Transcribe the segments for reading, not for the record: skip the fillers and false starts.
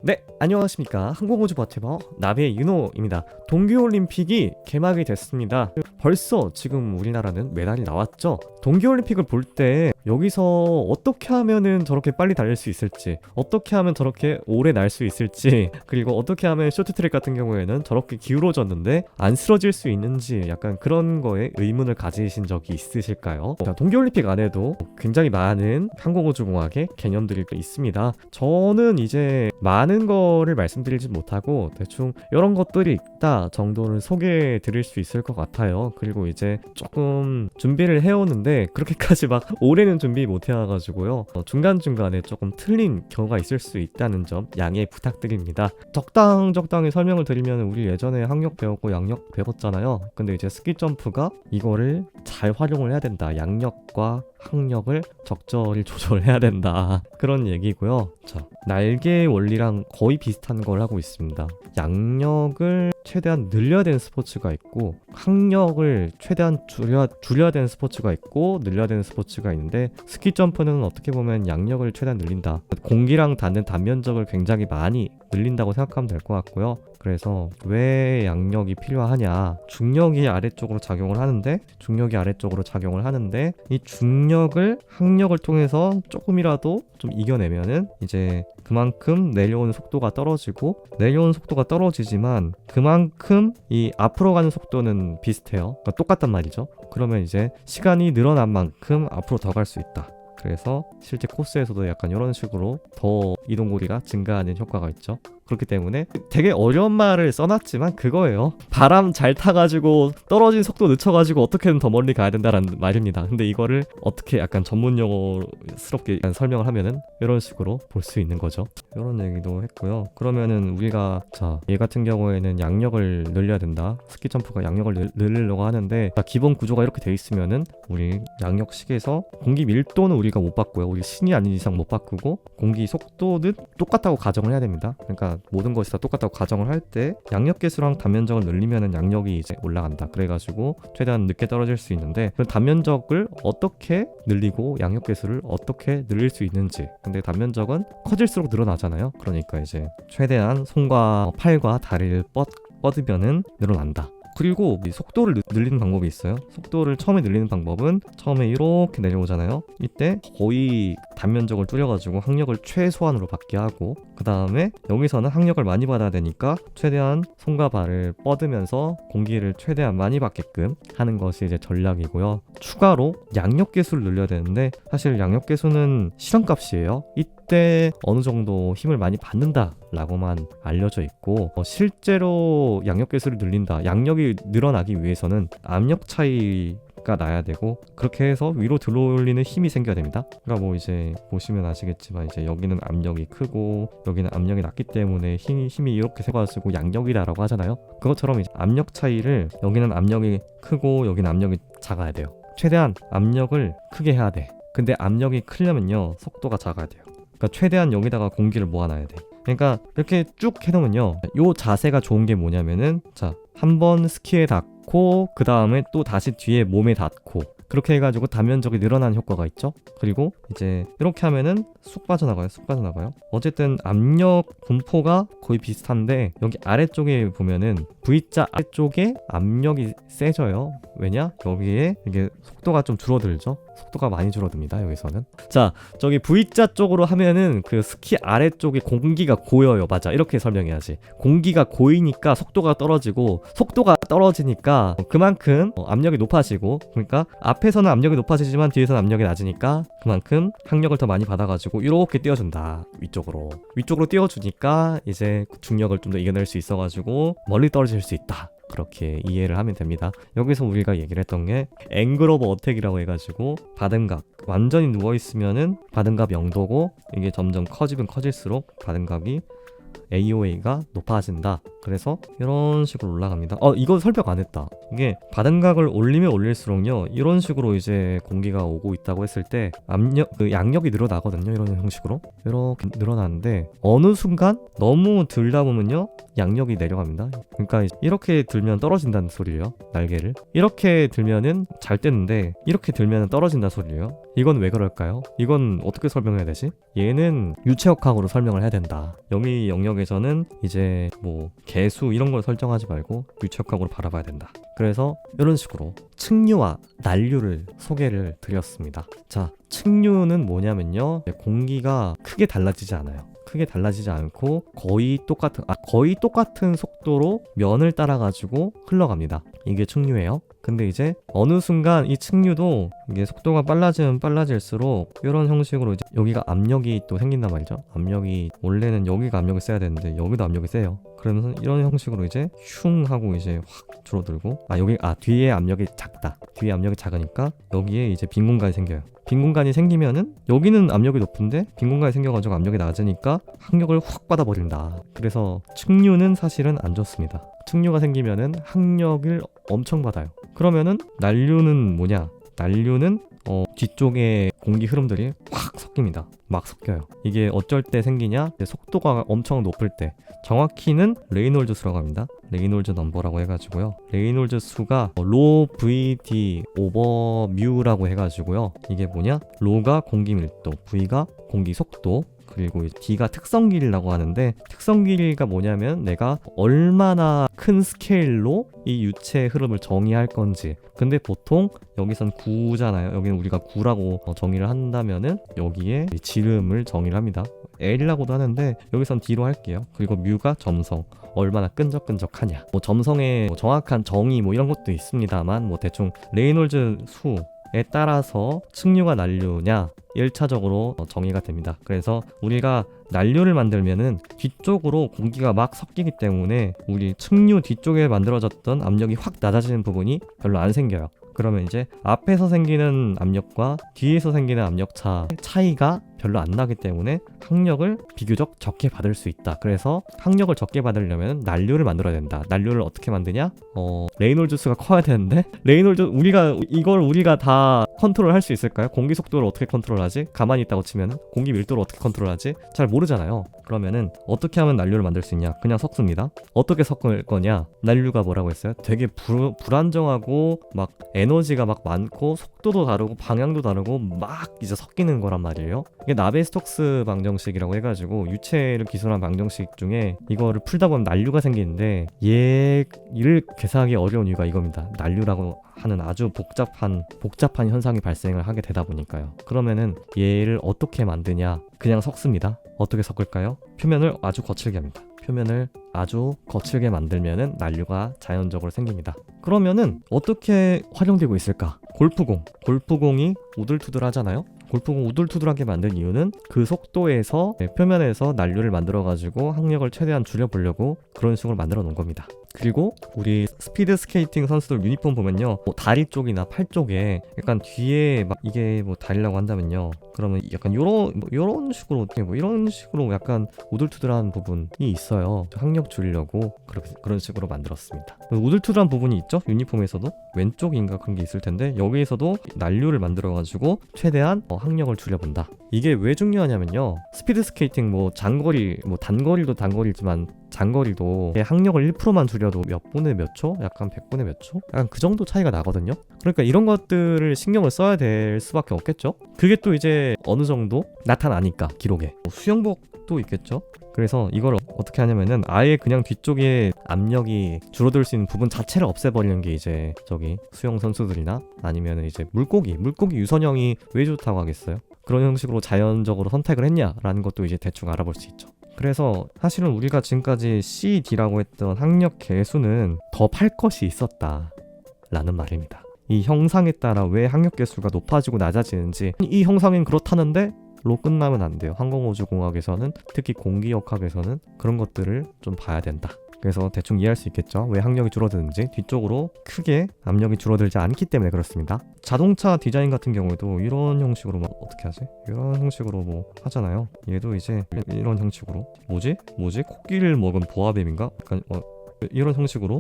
네, 안녕하십니까. 항공우주 버티버 나비의 윤호입니다. 동계올림픽이 개막이 됐습니다. 벌써 지금 우리나라는 메달이 나왔죠. 동계올림픽을 볼 때 여기서 어떻게 하면은 저렇게 빨리 달릴 수 있을지, 어떻게 하면 저렇게 오래 날 수 있을지, 그리고 어떻게 하면 쇼트트랙 같은 경우에는 저렇게 기울어졌는데 안 쓰러질 수 있는지, 약간 그런 거에 의문을 가지신 적이 있으실까요? 자, 동계올림픽 안에도 굉장히 많은 항공우주공학의 개념들이 있습니다. 저는 이제 많은 거를 말씀드리지 못하고 대충 이런 것들이 있다 정도는 소개해 드릴 수 있을 것 같아요. 그리고 이제 조금 준비를 해오는데 그렇게까지 막 오래는 준비 못 해와가지고요, 중간중간에 조금 틀린 경우가 있을 수 있다는 점 양해 부탁드립니다. 적당히 설명을 드리면, 우리 예전에 학력 배웠고 양력 배웠잖아요. 근데 이제 스키점프가 이거를 잘 활용을 해야 된다. 양력과 항력을 적절히 조절해야 된다, 그런 얘기고요. 자, 날개의 원리랑 거의 비슷한 걸 하고 있습니다. 양력을 최대한 늘려야 되는 스포츠가 있고, 항력을 최대한 줄여야 되는 스포츠가 있고, 늘려야 되는 스포츠가 있는데, 스키 점프는 어떻게 보면 양력을 최대한 늘린다, 공기랑 닿는 단면적을 굉장히 많이 늘린다고 생각하면 될 것 같고요. 그래서 왜 양력이 필요하냐, 중력이 아래쪽으로 작용을 하는데 이 중력을 항력을 통해서 조금이라도 좀 이겨내면은 이제 그만큼 내려오는 속도가 떨어지지만 그만큼 이 앞으로 가는 속도는 비슷해요. 그러니까 똑같단 말이죠. 그러면 이제 시간이 늘어난 만큼 앞으로 더 갈 수 있다. 그래서 실제 코스에서도 약간 이런 식으로 더 이동거리가 증가하는 효과가 있죠. 그렇기 때문에 되게 어려운 말을 써놨지만 그거예요. 바람 잘 타가지고 떨어진 속도 늦춰가지고 어떻게든 더 멀리 가야 된다라는 말입니다. 근데 이거를 어떻게 약간 전문 용어스럽게 약간 설명을 하면은 이런 식으로 볼 수 있는 거죠. 이런 얘기도 했고요. 그러면은 우리가 얘 같은 경우에는 양력을 늘려야 된다. 스키 점프가 양력을 늘리려고 하는데, 기본 구조가 이렇게 돼 있으면은 우리 양력식에서 공기 밀도는 우리가 못 바꿔요. 우리 신이 아닌 이상 못 바꾸고, 공기 속도는 똑같다고 가정을 해야 됩니다. 그러니까 모든 것이 다 똑같다고 가정을 할 때 양력 계수랑 단면적을 늘리면은 양력이 이제 올라간다. 그래가지고 최대한 늦게 떨어질 수 있는데, 그 단면적을 어떻게 늘리고 양력 계수를 어떻게 늘릴 수 있는지. 근데 단면적은 커질수록 늘어나잖아요. 그러니까 이제 최대한 손과 팔과 다리를 뻗으면은 늘어난다. 그리고 이 속도를 늘리는 방법이 있어요. 속도를 처음에 늘리는 방법은, 처음에 이렇게 내려오잖아요. 이때 거의 단면적을 줄여가지고 항력을 최소한으로 받게 하고, 그 다음에 여기서는 항력을 많이 받아야 되니까 최대한 손과 발을 뻗으면서 공기를 최대한 많이 받게끔 하는 것이 이제 전략이고요. 추가로 양력 계수를 늘려야 되는데, 사실 양력 계수는 실험값이에요. 이때 어느 정도 힘을 많이 받는다 라고만 알려져 있고, 실제로 양력 계수를 늘린다, 양력이 늘어나기 위해서는 압력 차이가 나야 되고, 그렇게 해서 위로 들어올리는 힘이 생겨야 됩니다. 그러니까 뭐 이제 보시면 아시겠지만, 이제 여기는 압력이 크고 여기는 압력이 낮기 때문에 힘이 이렇게 세가지고 양력이다라고 하잖아요. 그것처럼 이제 압력 차이를, 여기는 압력이 크고 여기는 압력이 작아야 돼요. 최대한 압력을 크게 해야 돼. 근데 압력이 크려면요, 속도가 작아야 돼요. 그러니까 최대한 여기다가 공기를 모아놔야 돼. 그러니까 이렇게 쭉 해놓으면요, 요 자세가 좋은 게 뭐냐면은, 한번 스키에 닿고 그 다음에 또 다시 뒤에 몸에 닿고, 그렇게 해가지고 단면적이 늘어나는 효과가 있죠. 그리고 이제 이렇게 하면은 쑥 빠져나가요. 어쨌든 압력 분포가 거의 비슷한데, 여기 아래쪽에 보면은 V자 아래쪽에 압력이 세져요. 왜냐? 여기에 이게 속도가 좀 줄어들죠. 속도가 많이 줄어듭니다, 여기서는. 저기 V자 쪽으로 하면은 그 스키 아래쪽에 공기가 고여요. 맞아, 이렇게 설명해야지. 공기가 고이니까 속도가 떨어지고, 속도가 떨어지니까 그만큼 압력이 높아지고, 그러니까 앞에서는 압력이 높아지지만 뒤에서는 압력이 낮으니까 그만큼 항력을 더 많이 받아가지고 이렇게 띄워준다. 위쪽으로 띄워주니까 이제 중력을 좀 더 이겨낼 수 있어가지고 멀리 떨어질 수 있다. 그렇게 이해를 하면 됩니다. 여기서 우리가 얘기를 했던 게 앵글 오브 어택이라고 해가지고, 받음각, 완전히 누워있으면은 받음갑이 0도고, 이게 점점 커지면 커질수록 받음갑이 AOA가 높아진다. 그래서 이런 식으로 올라갑니다. 이거 설명 안 했다. 이게 바등각을 올리면 올릴수록요, 이런 식으로 이제 공기가 오고 있다고 했을 때 양력이 늘어나거든요. 이런 형식으로 이렇게 늘어나는데 어느 순간 너무 들다 보면요, 양력이 내려갑니다. 그러니까 이렇게 들면 떨어진다는 소리예요. 날개를 이렇게 들면은 잘 뜨는데 이렇게 들면은 떨어진다는 소리예요. 이건 왜 그럴까요? 이건 어떻게 설명해야 되지? 얘는 유체역학으로 설명을 해야 된다. 여기 영역에서는 이제 뭐 개수 이런 걸 설정하지 말고 유체역학으로 바라봐야 된다. 그래서 이런 식으로 층류와 난류를 소개를 드렸습니다. 자, 층류는 뭐냐면요, 공기가 크게 달라지지 않아요. 크게 달라지지 않고 거의 똑같은 속도로 면을 따라 가지고 흘러갑니다. 이게 층류예요. 근데 이제 어느 순간 이 층류도 이게 속도가 빨라지면 빨라질수록 이런 형식으로 이제 여기가 압력이 또 생긴단 말이죠. 압력이 원래는 여기가 압력이 세야 되는데 여기도 압력이 세요. 그러면서 이런 형식으로 이제 슝 하고 이제 확 줄어들고, 뒤에 압력이 작다. 뒤에 압력이 작으니까 여기에 이제 빈 공간이 생겨요. 빈 공간이 생기면은 여기는 압력이 높은데 빈 공간이 생겨가지고 압력이 낮으니까 항력을 확 받아버린다. 그래서 층류는 사실은 안 좋습니다. 층류가 생기면은 항력을 엄청 받아요. 그러면은 난류는 뭐냐? 난류는 뒤쪽에 공기 흐름들이 확 섞입니다. 막 섞여요. 이게 어쩔 때 생기냐? 속도가 엄청 높을 때, 정확히는 레이놀즈 수라고 합니다. 레이놀즈 넘버라고 해가지고요. 레이놀즈 수가 로 VD 오버 뮤라고 해가지고요. 이게 뭐냐? 로가 공기 밀도, V가 공기 속도, 그리고 D가 특성 길이라고 하는데, 특성 길이가 뭐냐면 내가 얼마나 큰 스케일로 이 유체의 흐름을 정의할 건지. 근데 보통 여기선 9잖아요. 여기는 우리가 9라고 정의를 한다면은 여기에 지름을 정의를 합니다. L이라고도 하는데 여기선 D로 할게요. 그리고 뮤가 점성, 얼마나 끈적끈적하냐. 점성의 정확한 정의 이런 것도 있습니다만, 대충 레이놀즈 수에 따라서 층류가 난류냐 1차적으로 정의가 됩니다. 그래서 우리가 난류를 만들면은 뒤쪽으로 공기가 막 섞이기 때문에 우리 층류 뒤쪽에 만들어졌던 압력이 확 낮아지는 부분이 별로 안 생겨요. 그러면 이제 앞에서 생기는 압력과 뒤에서 생기는 압력 차이가 별로 안 나기 때문에 항력을 비교적 적게 받을 수 있다. 그래서 항력을 적게 받으려면 난류를 만들어야 된다. 난류를 어떻게 만드냐? 레이놀즈 수가 커야 되는데, 우리가 다 컨트롤 할 수 있을까요? 공기 속도를 어떻게 컨트롤하지? 가만히 있다고 치면은 공기 밀도를 어떻게 컨트롤하지? 잘 모르잖아요. 그러면은 어떻게 하면 난류를 만들 수 있냐? 그냥 섞습니다. 어떻게 섞을 거냐? 난류가 뭐라고 했어요? 되게 불안정하고 막 에너지가 막 많고 속도도 다르고 방향도 다르고 막 이제 섞이는 거란 말이에요. 이게 나베-스톡스 방정식이라고 해가지고 유체를 기술한 방정식 중에 이거를 풀다 보면 난류가 생기는데, 얘를 계산하기 어려운 이유가 이겁니다. 난류라고 하는 아주 복잡한 현상이 발생을 하게 되다 보니까요. 그러면은 얘를 어떻게 만드냐? 그냥 섞습니다. 어떻게 섞을까요? 표면을 아주 거칠게 합니다. 표면을 아주 거칠게 만들면은 난류가 자연적으로 생깁니다. 그러면은 어떻게 활용되고 있을까? 골프공이 우들투들하잖아요. 골프공 우들투들하게 만든 이유는 그 속도에서 표면에서 난류를 만들어가지고 항력을 최대한 줄여보려고 그런 식으로 만들어 놓은 겁니다. 그리고 우리 스피드 스케이팅 선수들 유니폼 보면요, 다리 쪽이나 팔 쪽에 약간 뒤에 막 이게 다리라고 한다면요, 그러면 약간 요런 식으로 이런 식으로 약간 우들투들한 부분이 있어요. 항력 줄이려고 그런 식으로 만들었습니다. 우들투들한 부분이 있죠? 유니폼에서도 왼쪽인가 그런 게 있을 텐데, 여기에서도 난류를 만들어가지고 최대한 항력을 줄여본다. 이게 왜 중요하냐면요, 스피드 스케이팅 단거리도 단거리지만 장거리도 항력을 1%만 줄여도 몇 분의 몇 초? 약간 100분의 몇 초? 약간 그 정도 차이가 나거든요. 그러니까 이런 것들을 신경을 써야 될 수밖에 없겠죠. 그게 또 이제 어느 정도 나타나니까 기록에 수영복도 있겠죠. 그래서 이걸 어떻게 하냐면은 아예 그냥 뒤쪽에 압력이 줄어들 수 있는 부분 자체를 없애버리는 게 이제 수영 선수들이나 아니면 이제 물고기 유선형이 왜 좋다고 하겠어요? 그런 형식으로 자연적으로 선택을 했냐라는 것도 이제 대충 알아볼 수 있죠. 그래서 사실은 우리가 지금까지 CD라고 했던 항력 개수는 더 팔 것이 있었다 라는 말입니다. 이 형상에 따라 왜 항력 개수가 높아지고 낮아지는지, 이 형상은 그렇다는데 로 끝나면 안 돼요. 항공우주공학에서는, 특히 공기역학에서는 그런 것들을 좀 봐야 된다. 그래서 대충 이해할 수 있겠죠. 왜 항력이 줄어드는지. 뒤쪽으로 크게 압력이 줄어들지 않기 때문에 그렇습니다. 자동차 디자인 같은 경우에도 이런 형식으로 막 어떻게 하지? 이런 형식으로 뭐 하잖아요. 얘도 이제 이런 형식으로 뭐지? 코끼리를 먹은 보아뱀인가? 약간 이런 형식으로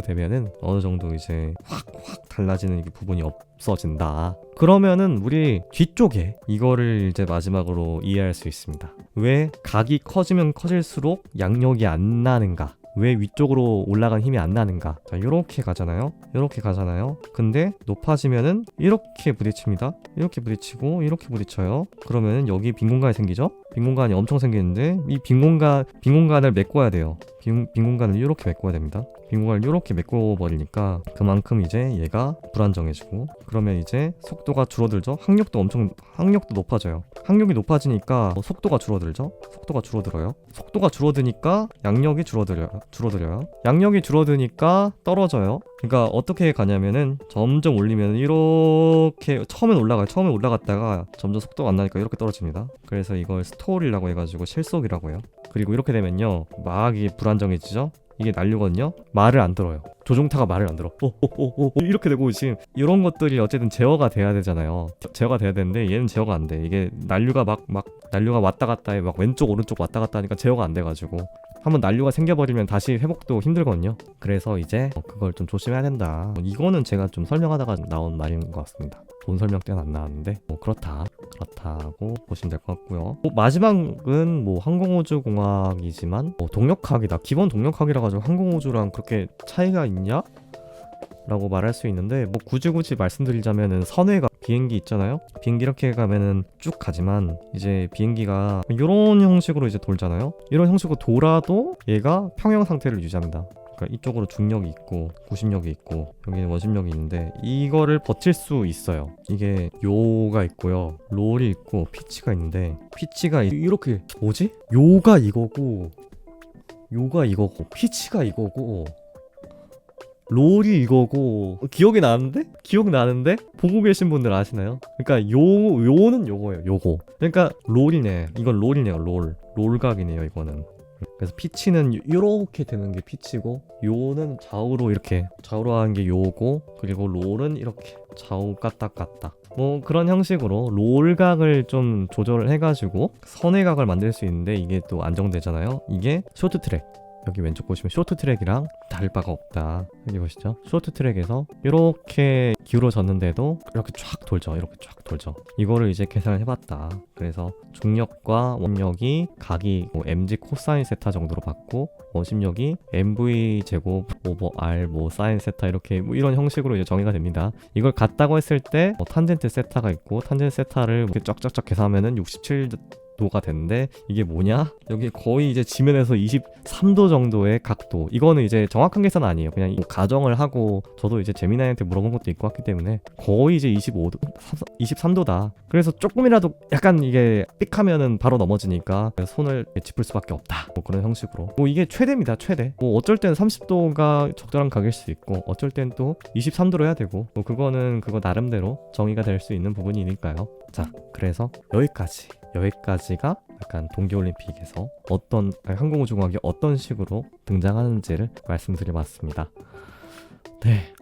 되면은 어느 정도 이제 확 달라지는 이 부분이 없어진다. 그러면은 우리 뒤쪽에 이거를 이제 마지막으로 이해할 수 있습니다. 왜 각이 커지면 커질수록 양력이 안 나는가? 왜 위쪽으로 올라간 힘이 안 나는가? 자, 요렇게 가잖아요. 근데 높아지면은 이렇게 부딪힙니다. 이렇게 부딪히고 이렇게 부딪혀요. 그러면은 여기 빈 공간이 생기죠? 빈 공간이 엄청 생기는데 이 빈 공간을 메꿔야 돼요. 빈 공간을 이렇게 메꿔야 됩니다. 빈 공간을 이렇게 메꿔버리니까 그만큼 이제 얘가 불안정해지고, 그러면 이제 속도가 줄어들죠. 항력도 높아져요. 항력이 높아지니까 속도가 줄어들죠. 속도가 줄어드니까 양력이 줄어들어요. 양력이 줄어드니까 떨어져요. 그러니까 어떻게 가냐면은 점점 올리면 이렇게 처음엔 올라가요. 처음에 올라갔다가 점점 속도가 안 나니까 이렇게 떨어집니다. 그래서 이걸 스톨이라고 해가지고 실속이라고 해요. 그리고 이렇게 되면요, 막 이게 불안정해지죠. 이게 난류거든요. 말을 안 들어요. 조종타가 말을 안 들어. 이렇게 되고, 지금 이런 것들이 어쨌든 제어가 돼야 되잖아요. 제어가 돼야 되는데 얘는 제어가 안 돼. 이게 난류가 난류가 왔다 갔다 해. 막 왼쪽 오른쪽 왔다 갔다 하니까 제어가 안 돼가지고 한번 난류가 생겨버리면 다시 회복도 힘들거든요. 그래서 이제 그걸 좀 조심해야 된다. 이거는 제가 좀 설명하다가 나온 말인 것 같습니다. 본 설명 때는 안 나왔는데 그렇다고 보시면 될 것 같고요. 마지막은 항공우주공학이지만 동력학이다. 기본 동력학이라 가지고 항공우주랑 그렇게 차이가 있냐? 라고 말할 수 있는데, 굳이 말씀드리자면은 선회가 비행기 있잖아요. 비행기 이렇게 가면은 쭉 가지만 이제 비행기가 이런 형식으로 이제 돌잖아요. 이런 형식으로 돌아도 얘가 평형 상태를 유지합니다. 그러니까 이쪽으로 중력이 있고 구심력이 있고 여기는 원심력이 있는데 이거를 버틸 수 있어요. 이게 요가 있고요, 롤이 있고 피치가 있는데, 피치가 이렇게 요가 이거고 피치가 이거고 롤이 이거고, 기억이 나는데 보고 계신 분들 아시나요? 그러니까 요는 요거예요. 요거. 그러니까 롤이네. 이건 롤이네요. 롤각이네요. 이거는. 그래서 피치는 이렇게 되는 게 피치고, 요는 좌우로 하는 게 요고, 그리고 롤은 이렇게 좌우 갔다 그런 형식으로 롤각을 좀 조절을 해가지고 선회각을 만들 수 있는데, 이게 또 안정되잖아요. 이게 쇼트트랙. 여기 왼쪽 보시면 쇼트트랙이랑 다를 바가 없다. 여기 보시죠. 쇼트트랙에서 이렇게 기울어졌는데도 이렇게 쫙 돌죠. 이거를 이제 계산을 해봤다. 그래서 중력과 원력이 각이 mg 코사인 세타 정도로 받고, 원심력이 mv 제곱 오버 r 사인 세타 이렇게 이런 형식으로 이제 정의가 됩니다. 이걸 같다고 했을 때 탄젠트 세타가 있고, 탄젠트 세타를 이렇게 쫙쫙쫙 계산하면은 67도가 되는데, 이게 뭐냐? 여기 거의 이제 지면에서 23도 정도의 각도. 이거는 이제 정확한 계산은 아니에요. 그냥 가정을 하고, 저도 이제 재미나이한테 물어본 것도 있고 했기 때문에 거의 이제 23도다. 그래서 조금이라도 약간 이게 삑하면은 바로 넘어지니까 손을 짚을 수밖에 없다. 그런 형식으로. 이게 최대입니다. 최대. 어쩔 땐 30도가 적절한 각일 수 있고, 어쩔 땐 또 23도로 해야 되고, 그거는 그거 나름대로 정의가 될 수 있는 부분이니까요. 자, 그래서 여기까지가 약간 동계올림픽에서 항공우주공학이 어떤 식으로 등장하는지를 말씀드려봤습니다. 네,